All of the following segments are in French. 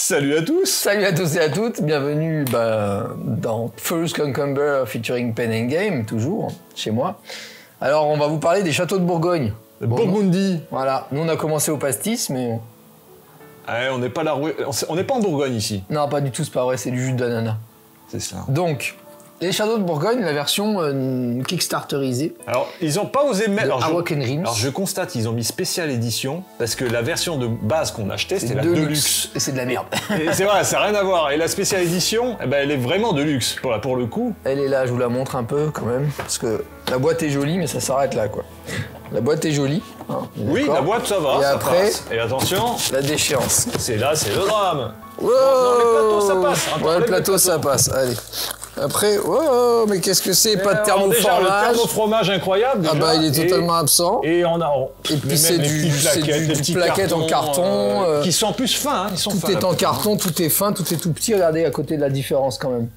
Salut à tous. Salut à tous et à toutes, bienvenue dans First Concumber featuring Pen and Game, toujours, chez moi. Alors on va vous parler des châteaux de Bourgogne. Burgundy. Voilà, nous on a commencé au pastis, mais... Ouais, on n'est pas en Bourgogne ici. Non, pas du tout, c'est pas vrai, c'est du jus d'ananas. C'est ça. Donc, les châteaux de Bourgogne, la version kickstarterisée. Alors, ils n'ont pas osé mettre... Alors je constate, ils ont mis spécial édition, parce que la version de base qu'on achetait, c'était la Deluxe. Et c'est de la merde. Et c'est vrai, ça n'a rien à voir. Et la spécial édition, eh ben, elle est vraiment de luxe, pour le coup. Elle est là, je vous la montre un peu quand même, parce que la boîte est jolie, mais ça s'arrête là, quoi. La boîte est jolie. Hein, oui, la boîte, ça va, et ça après, passe. Et attention, la déchéance. c'est là, c'est le drame. Wow, non, le plateau, ça passe. Attends, ouais, le plateau, ça passe. Allez. Après, oh, mais qu'est-ce que c'est? Pas de thermofromage. Déjà, le thermofromage incroyable. Déjà, ah bah, il est totalement absent. Et on a. Et puis c'est du plaquette en carton. Qui sont en plus fins. Hein, ils sont tout fins, est en carton, tout est fin, tout est tout petit. Regardez à côté de la différence quand même.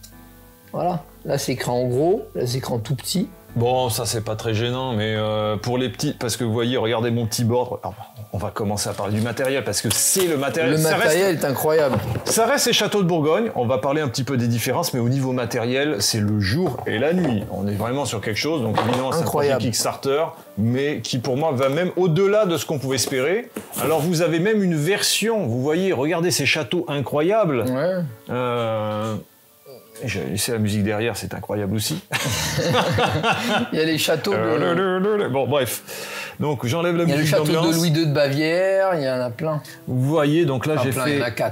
Voilà. Là, c'est écrit en gros. Là, c'est écrit en tout petit. Bon, ça c'est pas très gênant, mais pour les petits, parce que vous voyez, regardez mon petit board. Alors, on va commencer à parler du matériel, parce que c'est le matériel. Le matériel est incroyable. Ça reste les châteaux de Bourgogne. On va parler un petit peu des différences, mais au niveau matériel, c'est le jour et la nuit. On est vraiment sur quelque chose, donc évidemment c'est un projet Kickstarter, mais qui pour moi va même au-delà de ce qu'on pouvait espérer. Alors vous avez même une version, vous voyez, regardez ces châteaux incroyables. Ouais. J'ai laissé la musique derrière, c'est incroyable aussi. Il y a les châteaux de... Bon, bref. Donc, j'enlève la musique d'ambiance. Il y a le château de Louis II de Bavière, il y en a plein. Vous voyez, donc là, enfin,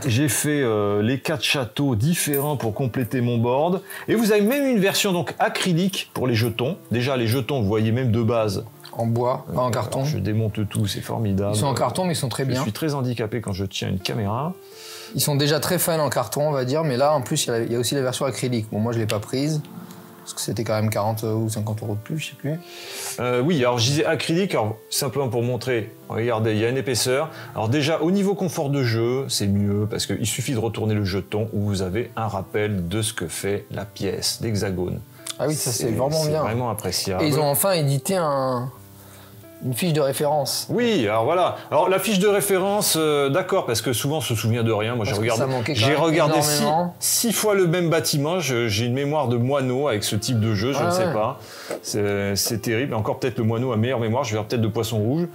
j'ai fait les 4 châteaux différents pour compléter mon board. Et vous avez même une version donc acrylique pour les jetons. Déjà, les jetons, vous voyez même de base. En bois, pas en carton. Alors, je démonte tout, c'est formidable. Ils sont en carton, mais ils sont très bien. Je suis très handicapé quand je tiens une caméra. Ils sont déjà très fans en carton, on va dire, mais là, en plus, il y a aussi la version acrylique. Bon, moi, je ne l'ai pas prise, parce que c'était quand même 40 ou 50 € de plus, je sais plus. Oui, alors je disais acrylique, alors, simplement pour montrer, regardez, il y a une épaisseur. Alors déjà, au niveau confort de jeu, c'est mieux, parce qu'il suffit de retourner le jeton où vous avez un rappel de ce que fait la pièce, l'hexagone. Ah oui, ça c'est vraiment bien. C'est vraiment appréciable. Et ils ont enfin édité une fiche de référence. Oui, alors voilà. Alors la fiche de référence, d'accord, parce que souvent on se souvient de rien. Moi j'ai regardé 6 fois le même bâtiment. J'ai une mémoire de moineau avec ce type de jeu, je ne sais pas. C'est terrible. Encore peut-être le moineau a meilleure mémoire. Je vais peut-être de poisson rouge.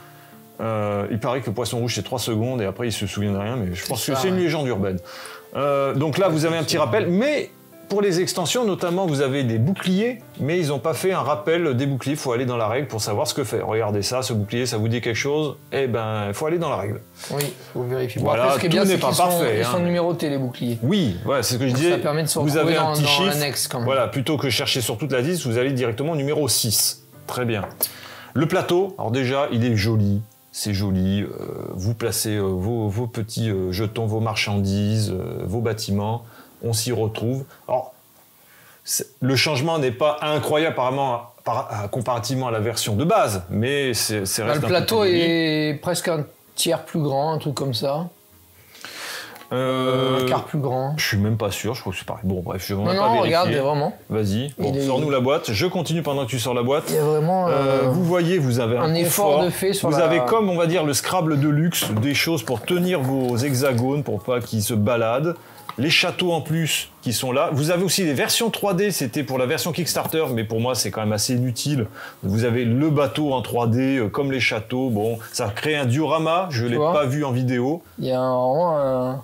Il paraît que le poisson rouge c'est 3 secondes et après il se souvient de rien, mais je pense que c'est une légende urbaine. Donc là vous avez un petit rappel, mais pour les extensions, notamment, vous avez des boucliers, mais ils n'ont pas fait un rappel des boucliers. Il faut aller dans la règle pour savoir ce que fait. Regardez ça, ce bouclier, ça vous dit quelque chose? Eh ben, il faut aller dans la règle. Oui, vous vérifiez. Voilà, après, ce qui est bien, c'est qu'ils sont numérotés, les boucliers. Oui, voilà, c'est ce que je disais. Ça permet de se vous avez un petit chiffre. L'annexe, quand même. Voilà, plutôt que chercher sur toute la liste, vous allez directement au numéro 6. Très bien. Le plateau, alors déjà, il est joli. C'est joli. Vous placez vos petits jetons, vos marchandises, vos bâtiments. On s'y retrouve. Alors, le changement n'est pas incroyable apparemment comparativement à la version de base, mais c'est reste le plateau est presque un tiers plus grand, un truc comme ça. Un quart plus grand. Je suis même pas sûr, je crois que c'est pareil. Bon, bref, je vais pas vérifier. Non, regarde, vraiment. Vas-y, bon, sors-nous la boîte. Je continue pendant que tu sors la boîte. Il y a vraiment... vous voyez, vous avez un effort de fait sur vous avez comme, on va dire, le Scrabble de luxe, des choses pour tenir vos hexagones, pour pas qu'ils se baladent. Les châteaux en plus qui sont là. Vous avez aussi des versions 3D, c'était pour la version Kickstarter, mais pour moi c'est quand même assez inutile. Vous avez le bateau en 3D, comme les châteaux. Bon, ça crée un diorama, je ne l'ai pas vu en vidéo. Il y a un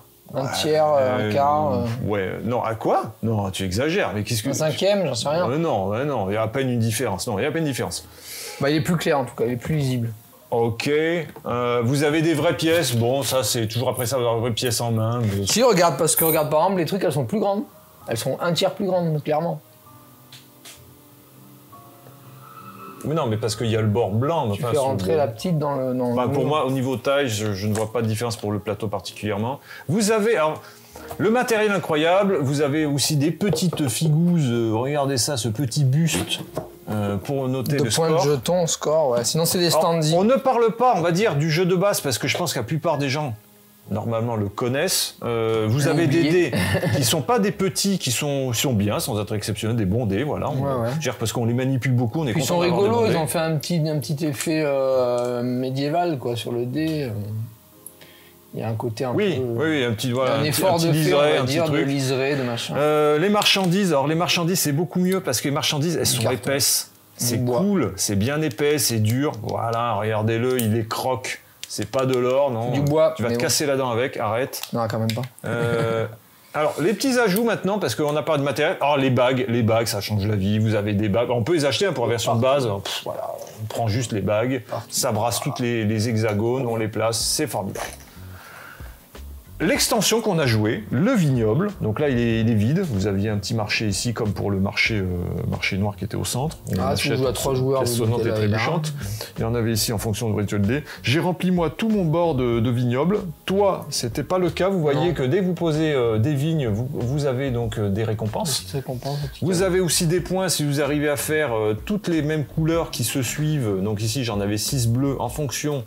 tiers, un quart. Ouais, non, à quoi? Non, tu exagères. Mais qu'est-ce que... Un cinquième, j'en sais rien. Non, il y a à peine une différence. Non, il y a à peine une différence. Bah, il est plus clair en tout cas, il est plus lisible. Ok, vous avez des vraies pièces, bon ça c'est toujours après ça avoir des vraies pièces en main. Mais... Si regarde, parce que regarde par exemple les trucs elles sont plus grandes, elles sont un tiers plus grandes clairement. Mais non mais parce qu'il y a le bord blanc. Tu fais rentrer la petite dans le... Pour moi au niveau taille je ne vois pas de différence pour le plateau particulièrement. Vous avez alors le matériel incroyable, vous avez aussi des petites figouses, regardez ça, ce petit buste. Pour noter le score. De points de jetons, score, ouais. Sinon c'est des standees. On ne parle pas, on va dire, du jeu de base, parce que je pense que la plupart des gens, normalement, le connaissent. Vous avez des dés qui sont pas des petits, qui sont bien, sans être exceptionnels, des bons dés, voilà. Parce qu'on les manipule beaucoup, on est content. Ils sont rigolos, ils ont fait un petit effet médiéval, quoi, sur le dé. Il y a un côté un peu... Oui, un petit, voilà, un effort de liseré, un petit truc. De liseré, de machin. Les marchandises, alors les marchandises, c'est beaucoup mieux parce que les marchandises, elles sont épaisses. C'est cool, c'est bien épais, c'est dur. Voilà, regardez-le, il est croque. C'est pas de l'or, non. Du bois. Tu vas te casser la dent avec, arrête. Non, quand même pas. Alors, les petits ajouts maintenant, parce qu'on n'a pas de matériel. Alors, les bagues, ça change la vie. Vous avez des bagues. On peut les acheter pour la version de base. Voilà, on prend juste les bagues. Ça brasse toutes les hexagones, on les place. C'est formidable. L'extension qu'on a jouée, le vignoble, donc là il est vide, vous aviez un petit marché ici comme pour le marché noir qui était au centre. Si on joue à 3 joueurs, pièce sonnante et trébuchante. Il y en avait ici en fonction de rituel dé. J'ai rempli moi tout mon bord de vignoble. Toi, c'était pas le cas, vous voyez que dès que vous posez des vignes, vous avez donc des récompenses. Vous avez aussi des points si vous arrivez à faire toutes les mêmes couleurs qui se suivent. Donc ici j'en avais 6 bleus en fonction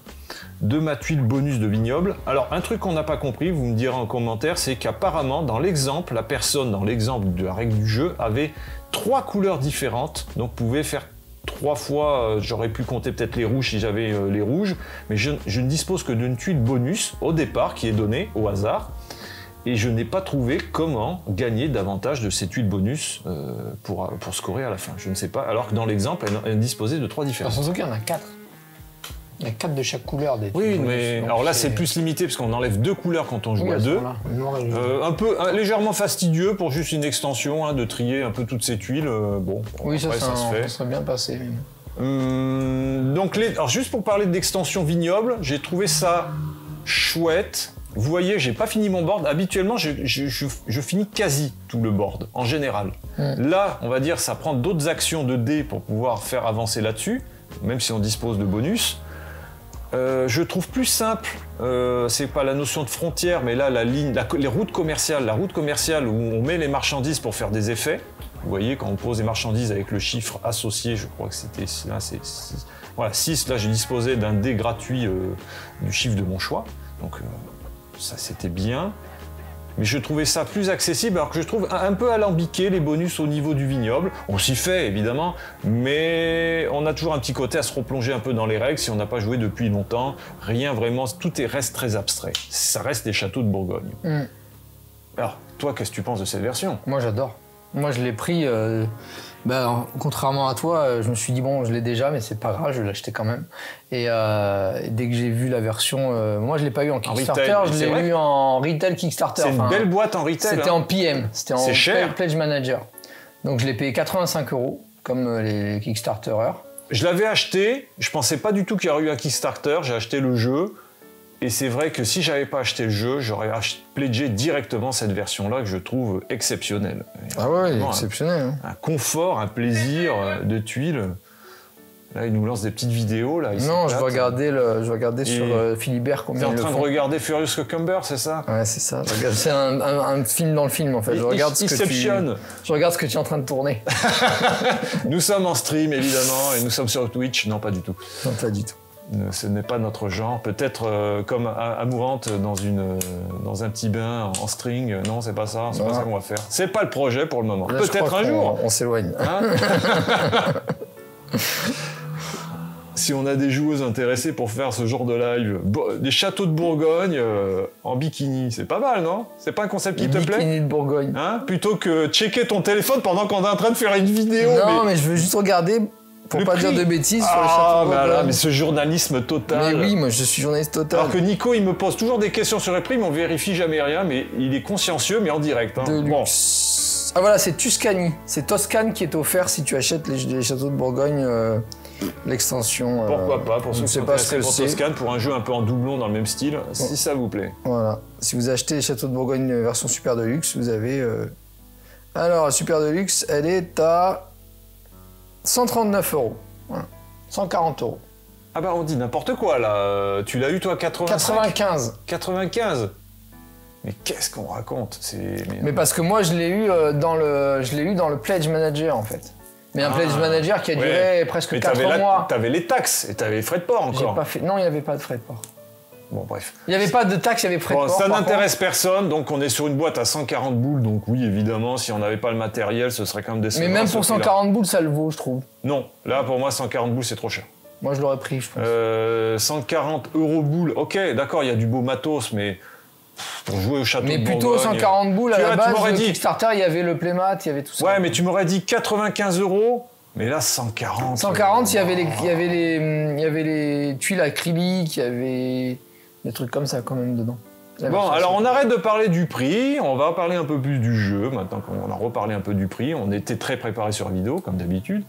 de ma tuile bonus de vignoble. Alors un truc qu'on n'a pas compris, vous me direz en commentaire, c'est qu'apparemment dans l'exemple, la personne dans l'exemple de la règle du jeu avait 3 couleurs différentes, donc pouvait faire 3 fois, j'aurais pu compter peut-être les rouges si j'avais les rouges, mais je ne dispose que d'une tuile bonus au départ qui est donnée au hasard, et je n'ai pas trouvé comment gagner davantage de ces tuiles bonus pour scorer à la fin. Je ne sais pas, alors que dans l'exemple, elle disposait de 3 différentes. Sans aucun, il y en a 4. Il y a 4 de chaque couleur. Oui, mais alors là c'est plus limité parce qu'on enlève 2 couleurs quand on joue à 2. Un peu légèrement fastidieux pour juste une extension, de trier un peu toutes ces tuiles. Oui, après, ça se fait. Ça serait bien passé. Donc alors juste pour parler d'extension vignoble, j'ai trouvé ça chouette. Vous voyez, j'ai pas fini mon board. Habituellement, je finis quasi tout le board, en général. Là, on va dire, ça prend d'autres actions de dés pour pouvoir faire avancer là-dessus, même si on dispose de bonus. Je trouve plus simple, c'est pas la notion de frontière, mais là la ligne, les routes commerciales, la route commerciale où on met les marchandises pour faire des effets. Vous voyez, quand on pose des marchandises avec le chiffre associé, je crois que c'était là, c'est 6. Voilà, 6, là j'ai disposé d'un dé gratuit du chiffre de mon choix, donc ça c'était bien. Mais je trouvais ça plus accessible, alors que je trouve un peu alambiqué les bonus au niveau du vignoble. On s'y fait évidemment, mais on a toujours un petit côté à se replonger un peu dans les règles si on n'a pas joué depuis longtemps. Rien vraiment, reste très abstrait. Ça reste des châteaux de Bourgogne. Alors, toi, qu'est-ce que tu penses de cette version? Moi, j'adore. Moi, je l'ai pris. Contrairement à toi, je me suis dit bon, je l'ai déjà, mais c'est pas grave, je vais l'acheter quand même. Et dès que j'ai vu la version, moi je l'ai pas eu en Kickstarter, je l'ai eu en retail Kickstarter. C'est une belle boîte en retail. C'était en PM, c'était en cher. Pledge Manager. Donc je l'ai payé 85 €, comme les Kickstarterers. Je l'avais acheté, je pensais pas du tout qu'il y aurait eu un Kickstarter, j'ai acheté le jeu. Et c'est vrai que si j'avais pas acheté le jeu, j'aurais pledgé directement cette version-là que je trouve exceptionnelle. Ah ouais, exceptionnelle. Un confort, un plaisir de tuiles. Là, il nous lance des petites vidéos. Là, non, je vais regarder sur Philibert combien ils le font. T'es en train de regarder Furious Cucumber, c'est ça? Ouais, c'est ça. C'est un film dans le film, en fait. Je regarde ce que tu es en train de tourner. Nous sommes en stream, évidemment, et nous sommes sur Twitch. Non, pas du tout. Non, pas du tout. Ce n'est pas notre genre. Peut-être comme Amourante dans un petit bain en string. Non, c'est pas ça. C'est pas ça qu'on va faire. C'est pas le projet pour le moment. Peut-être un jour. On s'éloigne. Hein? Si on a des joueuses intéressées pour faire ce genre de live, des châteaux de Bourgogne en bikini, c'est pas mal, non? C'est pas un concept qui te plaît? Bikini de Bourgogne. Hein? Plutôt que checker ton téléphone pendant qu'on est en train de faire une vidéo. Non, mais je veux juste regarder. Pour pas dire de bêtises sur les châteaux de Bourgogne. Mais ce journalisme total. Mais oui, moi je suis journaliste total. Alors que Nico, il me pose toujours des questions sur les prix, mais on vérifie jamais rien, mais il est consciencieux, mais en direct. Hein. De luxe. Ah voilà, c'est Tuscany. C'est Toscane qui est offert si tu achètes les châteaux de Bourgogne, l'extension. Pourquoi pas, pour ceux qui sont intéressés pour Toscane, pour un jeu un peu en doublon dans le même style, si ça vous plaît. Voilà. Si vous achetez les châteaux de Bourgogne version Super Deluxe, vous avez... Alors, la Super Deluxe, elle est à 139 €. Voilà. 140 €. Ah bah on dit n'importe quoi là. Tu l'as eu toi 95. 95. Mais qu'est-ce qu'on raconte? Mais parce que moi je l'ai eu dans le Pledge Manager en fait. Mais un Pledge Manager qui a duré presque 4 mois. T'avais les taxes et t'avais les frais de port encore. Non, il n'y avait pas de frais de port. Bon, bref. Il n'y avait pas de taxes, il y avait frais de port. Ça n'intéresse personne, donc on est sur une boîte à 140 boules, donc oui, évidemment, si on n'avait pas le matériel, ce serait quand même décevant. Mais même pour 140 boules, ça le vaut, je trouve. Non, là, pour moi, 140 boules, c'est trop cher. Moi, je l'aurais pris, je pense. 140 € boule. Ok, d'accord, il y a du beau matos, mais pour jouer au château de Bourgogne... Mais plutôt 140 boules, à la base, le Kickstarter, il y avait le playmat, il y avait tout ça. Ouais, mais tu m'aurais dit 95 €, mais là, 140. 140, il y avait les tuiles acryliques, il y avait des trucs comme ça, quand même, dedans. Bon, alors on arrête de parler du prix, on va parler un peu plus du jeu, maintenant qu'on a reparlé un peu du prix, on était très préparé sur la vidéo, comme d'habitude.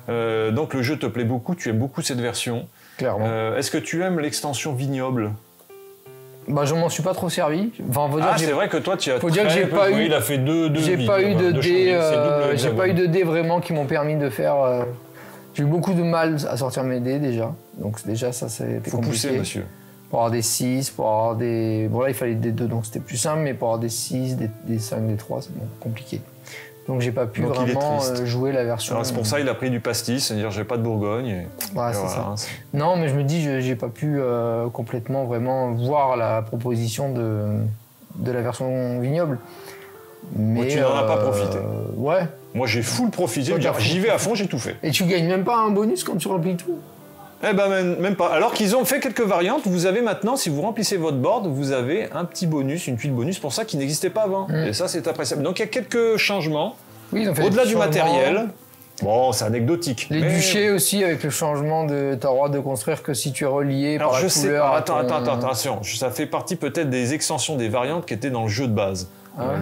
Donc le jeu te plaît beaucoup, tu aimes beaucoup cette version. Clairement. Est-ce que tu aimes l'extension vignoble? Bah, je m'en suis pas trop servi. Enfin, c'est vrai que toi, tu as faut dire que j'ai pas eu. Il a fait deux j'ai pas eu de dés. J'ai pas eu de dés vraiment qui m'ont permis de faire. J'ai eu beaucoup de mal à sortir mes dés déjà. Donc déjà ça c'était compliqué. Faut pousser, monsieur. Pour avoir des 6, pour avoir des... Bon là il fallait des 2, donc c'était plus simple, mais pour avoir des 6, des 5, des 3, c'est bon, compliqué. Donc j'ai pas pu vraiment jouer la version... C'est pour ça qu'il a pris du pastis, c'est-à-dire j'ai pas de Bourgogne. Ouais, c'est ça. Non, mais je me dis, j'ai pas pu complètement vraiment voir la proposition de la version vignoble. Mais tu n'en as pas profité. Ouais. Moi j'ai full profité, j'y vais à fond, j'ai tout fait. Et tu gagnes même pas un bonus quand tu remplis tout? Eh ben même pas. Alors qu'ils ont fait quelques variantes, vous avez maintenant, si vous remplissez votre board, vous avez un petit bonus, une tuile bonus pour ça qui n'existait pas avant. Et ça c'est appréciable. Donc il y a quelques changements. Oui, ils ont fait au-delà du matériel. Bon, c'est anecdotique. Les duchés aussi, avec le changement de... T'as le droit de construire que si tu es relié par la couleur. Attention, ça fait partie peut-être des extensions, des variantes qui étaient dans le jeu de base.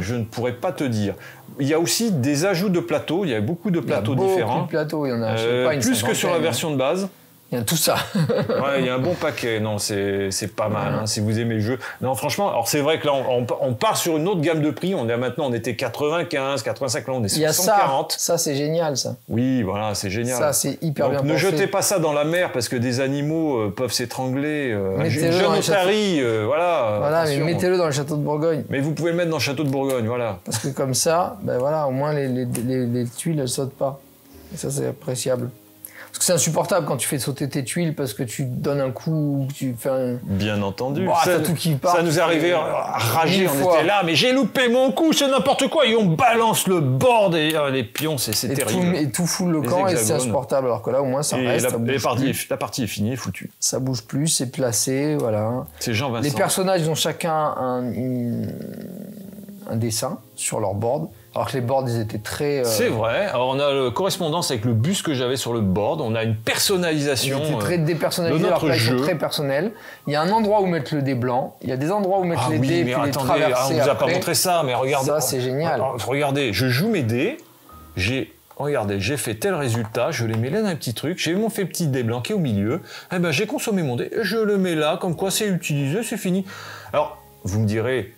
Je ne pourrais pas te dire. Il y a aussi des ajouts de plateaux, il y a beaucoup de plateaux différents. Beaucoup de plateaux, il y en a, je sais pas, une plus que sur la version de base. Il y a tout ça. Ouais, il y a un bon paquet. Non, c'est pas mal, hein, si vous aimez le jeu. Non, franchement, alors c'est vrai que là, on part sur une autre gamme de prix. On était 95, 85, là, on est 140. Il y a ça c'est génial, ça. Oui, voilà, c'est génial. Ça, c'est hyper bien pensé. Ne jetez pas ça dans la mer, parce que des animaux peuvent s'étrangler. Une jeune otarie, voilà. Voilà, mais mettez-le dans le château de Bourgogne. Mais vous pouvez le mettre dans le château de Bourgogne, voilà. Parce que comme ça, ben voilà, au moins, les tuiles, elles sautent pas. Et ça, c'est appréciable. Parce que c'est insupportable quand tu fais sauter tes tuiles parce que tu donnes un coup, tu fais un... Bien entendu. T'as tout qui part. Ça nous est arrivé à rager, on était là, mais j'ai loupé mon coup, c'est n'importe quoi. Et on balance le board et les pions, c'est terrible. Et tout fout le camp et c'est insupportable. Alors que là, au moins, ça reste. La partie est finie, est foutue. Ça bouge plus, c'est placé, voilà. C'est Jean Vincent. Les personnages, ils ont chacun un dessin sur leur board. Alors que les boards, ils étaient très... C'est vrai. Alors, on a la correspondance avec le bus que j'avais sur le board. On a une personnalisation ils étaient très dépersonnalisés, alors que là, ils sont très personnels. Il y a un endroit où mettre le dé blanc. Il y a des endroits où mettre les dés, puis les traverser on vous a pas montré ça, mais regardez. Ça, c'est génial. Regardez, je joue mes dés. Regardez, j'ai fait tel résultat, je les mets là dans un petit truc, j'ai mon fait petit dé blanc qui est au milieu. Eh ben, j'ai consommé mon dé, je le mets là, comme quoi c'est utilisé, c'est fini. Alors, vous me direz...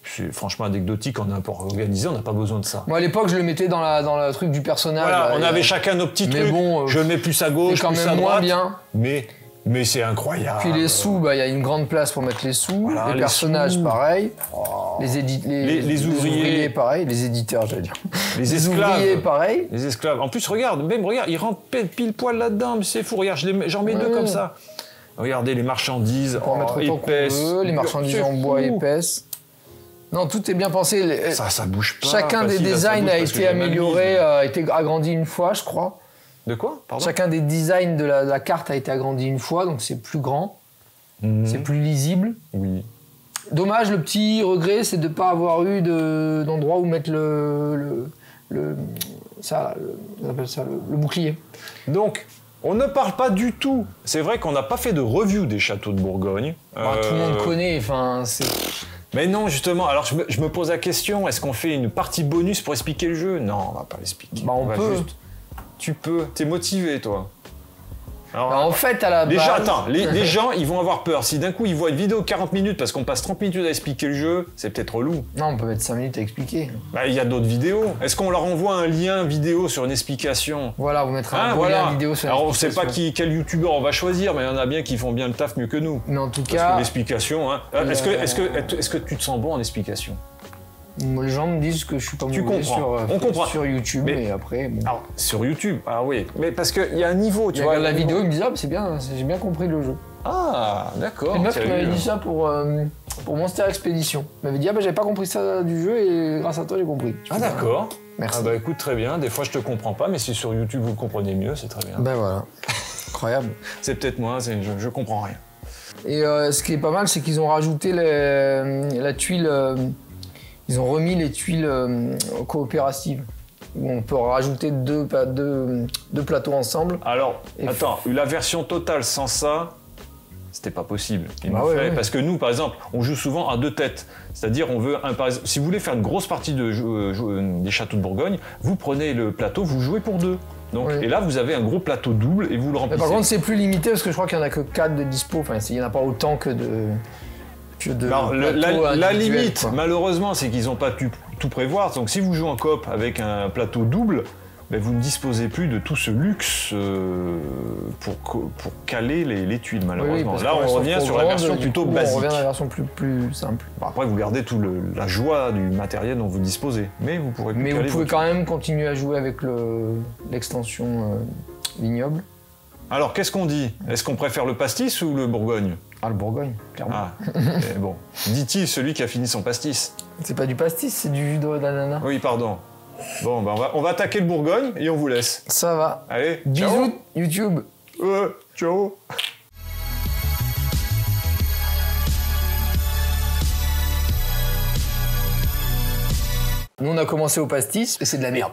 C'est franchement anecdotique, on a un peu organisé, on n'a pas besoin de ça. Moi à l'époque, je le mettais dans le truc du personnage. Voilà, on avait chacun nos petits trucs. Bon, je le mets plus à gauche, plus à droite. Moins bien. Mais c'est incroyable. Puis les sous, il y a une grande place pour mettre les sous. Voilà, les personnages, pareil. Oh. Les ouvriers, pareil. Les éditeurs, j'allais dire. Les esclaves. Ouvriers, pareil. Les esclaves. En plus, regarde, ils rentrent pile poil là-dedans. Mais c'est fou, regarde, j'en mets deux comme ça. Regardez les marchandises épaisses. Les marchandises en bois épaisses. Non, tout est bien pensé. Ça bouge pas. Chacun des designs a été amélioré, a été agrandi une fois, je crois. De quoi? Pardon? Chacun des designs de la carte a été agrandi une fois, donc c'est plus grand, c'est plus lisible. Oui. Dommage, le petit regret, c'est de ne pas avoir eu d'endroit où mettre le bouclier. Donc, on ne parle pas du tout. C'est vrai qu'on n'a pas fait de review des châteaux de Bourgogne. Tout le monde connaît, enfin, c'est... Mais non, justement, alors je me pose la question, est-ce qu'on fait une partie bonus pour expliquer le jeu? Non, on va pas l'expliquer. On peut. Tu peux, t'es motivé, toi. Alors, en fait, à la base... Déjà, attends, les gens, ils vont avoir peur. Si d'un coup, ils voient une vidéo 40 minutes parce qu'on passe 30 minutes à expliquer le jeu, c'est peut-être relou. Non, on peut mettre 5 minutes à expliquer. Il y a d'autres vidéos. Est-ce qu'on leur envoie un lien vidéo sur une explication? Voilà, vous mettrez un lien vidéo sur une explication. Alors, on sait pas quel youtubeur on va choisir, mais il y en a bien qui font bien le taf mieux que nous. Mais en tout cas... Parce que l'explication... Hein. Est-ce que tu te sens bon en explication? Les gens me disent que je suis pas mauvais sur YouTube, mais après... Bon. Alors, sur YouTube, oui. Mais parce qu'il y a un niveau, tu vois. La vidéo, ils me disent, c'est bien, j'ai bien compris le jeu. Ah, d'accord. Une meuf qui m'avait dit ça pour Monster Expedition. Elle m'avait dit, j'avais pas compris ça du jeu et grâce à toi, j'ai compris. Ah, d'accord. Merci. Écoute, très bien. Des fois, je te comprends pas, mais si sur YouTube, vous le comprenez mieux, c'est très bien. Ben voilà. Incroyable. C'est peut-être moi, je comprends rien. Et ce qui est pas mal, c'est qu'ils ont rajouté la tuile... ils ont remis les tuiles coopératives. Où on peut rajouter deux plateaux ensemble. Alors, attends, la version totale sans ça, c'était pas possible. Parce que nous, par exemple, on joue souvent à 2 têtes. C'est-à-dire, on veut si vous voulez faire une grosse partie des châteaux de Bourgogne, vous prenez le plateau, vous jouez pour 2. Donc, et là, vous avez un gros plateau double et vous le remplissez. Mais par contre, c'est plus limité parce que je crois qu'il n'y en a que 4 de dispo. Enfin, il n'y en a pas autant que de Alors, la limite, quoi. Malheureusement, c'est qu'ils n'ont pas pu tout prévoir. Donc, si vous jouez en coop avec un plateau double, ben, vous ne disposez plus de tout ce luxe pour caler les tuiles, malheureusement. Oui, là, on revient sur la version plutôt basique. On revient à la version plus simple. Bon, après, vous gardez toute la joie du matériel dont vous disposez. Mais vous pourrez vous pouvez quand même continuer à jouer avec l'extension vignoble. Alors, qu'est-ce qu'on dit? Est-ce qu'on préfère le pastis ou le Bourgogne? Ah, le Bourgogne, clairement. Ah, bon. Dit-il celui qui a fini son pastis. C'est pas du pastis, c'est du jus d'ananas. Oui, pardon. Bon, ben on va attaquer le Bourgogne et on vous laisse. Ça va. Allez, bisous, ciao. YouTube. Ciao. Nous, on a commencé au pastis et c'est de la merde.